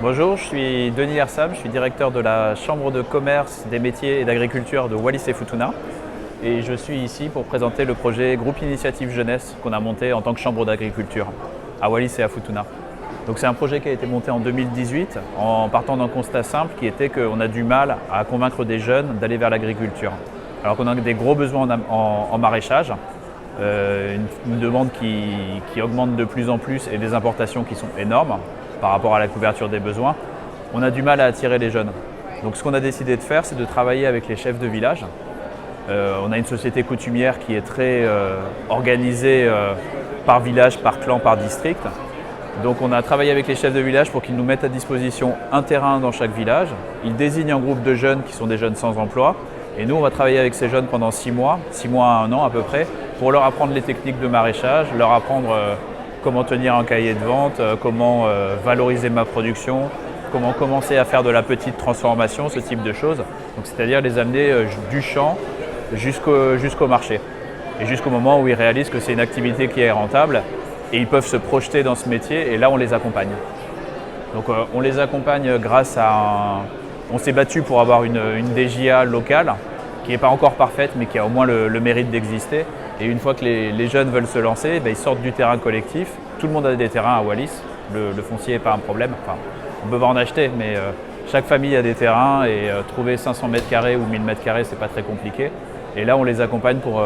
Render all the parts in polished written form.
Bonjour, je suis Denis Hersam, je suis directeur de la Chambre de commerce, des métiers et d'agriculture de Wallis et Futuna. Et je suis ici pour présenter le projet Groupe Initiative Jeunesse qu'on a monté en tant que Chambre d'agriculture à Wallis et à Futuna. Donc c'est un projet qui a été monté en 2018 en partant d'un constat simple qui était qu'on a du mal à convaincre des jeunes d'aller vers l'agriculture. Alors qu'on a des gros besoins en maraîchage, une demande qui augmente de plus en plus et des importations qui sont énormes par rapport à la couverture des besoins, on a du mal à attirer les jeunes. Donc ce qu'on a décidé de faire, c'est de travailler avec les chefs de village. On a une société coutumière qui est très organisée par village, par clan, par district. Donc on a travaillé avec les chefs de village pour qu'ils nous mettent à disposition un terrain dans chaque village. Ils désignent un groupe de jeunes qui sont des jeunes sans emploi. Et nous, on va travailler avec ces jeunes pendant 6 mois à 1 an à peu près, pour leur apprendre les techniques de maraîchage, leur apprendre comment tenir un cahier de vente, comment valoriser ma production, comment commencer à faire de la petite transformation, ce type de choses. Donc, c'est-à-dire les amener du champ jusqu'au marché. Et jusqu'au moment où ils réalisent que c'est une activité qui est rentable et ils peuvent se projeter dans ce métier et là on les accompagne. Donc on les accompagne grâce à on s'est battu pour avoir une DJA locale qui n'est pas encore parfaite mais qui a au moins le mérite d'exister. Et une fois que les jeunes veulent se lancer, ils sortent du terrain collectif. Tout le monde a des terrains à Wallis, le foncier n'est pas un problème. Enfin, on peut pas en acheter, mais chaque famille a des terrains et trouver 500 mètres carrés ou 1000 mètres carrés, c'est pas très compliqué. Et là, on les accompagne pour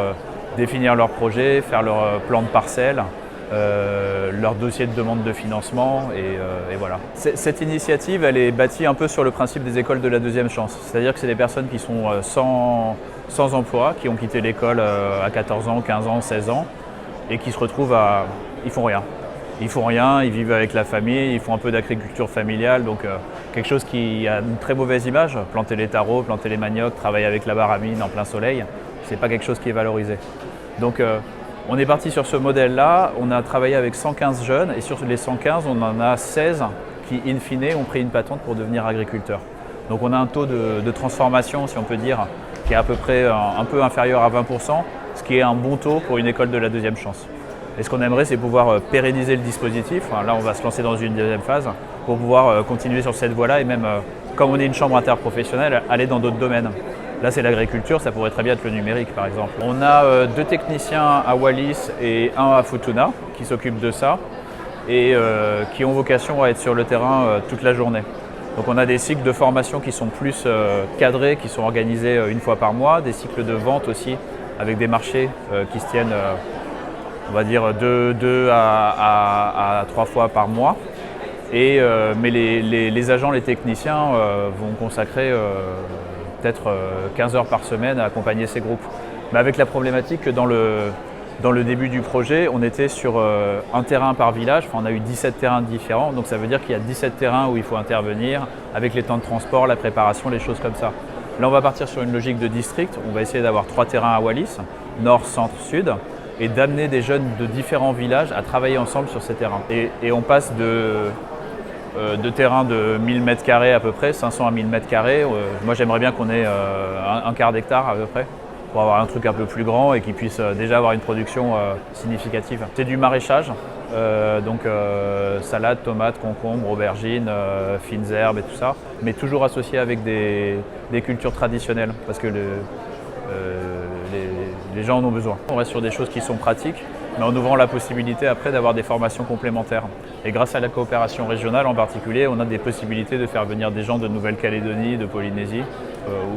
définir leur projet, faire leur plan de parcelle, leur dossier de demande de financement et voilà. Cette initiative, elle est bâtie un peu sur le principe des écoles de la deuxième chance. C'est-à-dire que c'est des personnes qui sont sans emploi, qui ont quitté l'école à 14 ans, 15 ans, 16 ans et qui se retrouvent ils font rien. Ils font rien, ils vivent avec la famille, ils font un peu d'agriculture familiale, donc quelque chose qui a une très mauvaise image. Planter les tarots, planter les maniocs, travailler avec la baramine en plein soleil, c'est pas quelque chose qui est valorisé. Donc on est parti sur ce modèle-là, on a travaillé avec 115 jeunes et sur les 115, on en a 16 qui, in fine, ont pris une patente pour devenir agriculteurs. Donc on a un taux de transformation, si on peut dire, qui est à peu près un peu inférieur à 20%, ce qui est un bon taux pour une école de la deuxième chance. Et ce qu'on aimerait, c'est pouvoir pérenniser le dispositif. Là, on va se lancer dans une deuxième phase pour pouvoir continuer sur cette voie-là et même, comme on est une chambre interprofessionnelle, aller dans d'autres domaines. Là, c'est l'agriculture, ça pourrait très bien être le numérique, par exemple. On a 2 techniciens à Wallis et 1 à Futuna qui s'occupent de ça et qui ont vocation à être sur le terrain toute la journée. Donc on a des cycles de formation qui sont plus cadrés, qui sont organisés 1 fois par mois, des cycles de vente aussi avec des marchés qui se tiennent, on va dire, 2 à 3 fois par mois. Mais les agents, les techniciens vont consacrer peut-être 15 heures par semaine à accompagner ces groupes. Mais avec la problématique que dans le début du projet, on était sur un terrain par village, on a eu 17 terrains différents, donc ça veut dire qu'il y a 17 terrains où il faut intervenir, avec les temps de transport, la préparation, les choses comme ça. Là, on va partir sur une logique de district, on va essayer d'avoir 3 terrains à Wallis, nord, centre, sud, et d'amener des jeunes de différents villages à travailler ensemble sur ces terrains. Et on passe de terrains de 1000 m² à peu près, 500 à 1000 m². Moi, j'aimerais bien qu'on ait un quart d'hectare à peu près, pour avoir un truc un peu plus grand et qui puisse déjà avoir une production significative. C'est du maraîchage, donc salade, tomates, concombres, aubergines, fines herbes et tout ça, mais toujours associé avec des cultures traditionnelles parce que les gens en ont besoin. On reste sur des choses qui sont pratiques, mais en ouvrant la possibilité après d'avoir des formations complémentaires. Et grâce à la coopération régionale en particulier, on a des possibilités de faire venir des gens de Nouvelle-Calédonie, de Polynésie,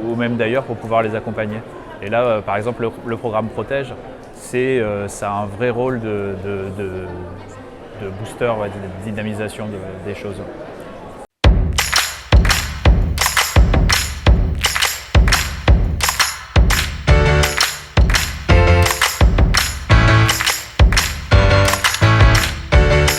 ou même d'ailleurs pour pouvoir les accompagner. Et là, par exemple, le programme Protège, ça a un vrai rôle de booster, de dynamisation des choses.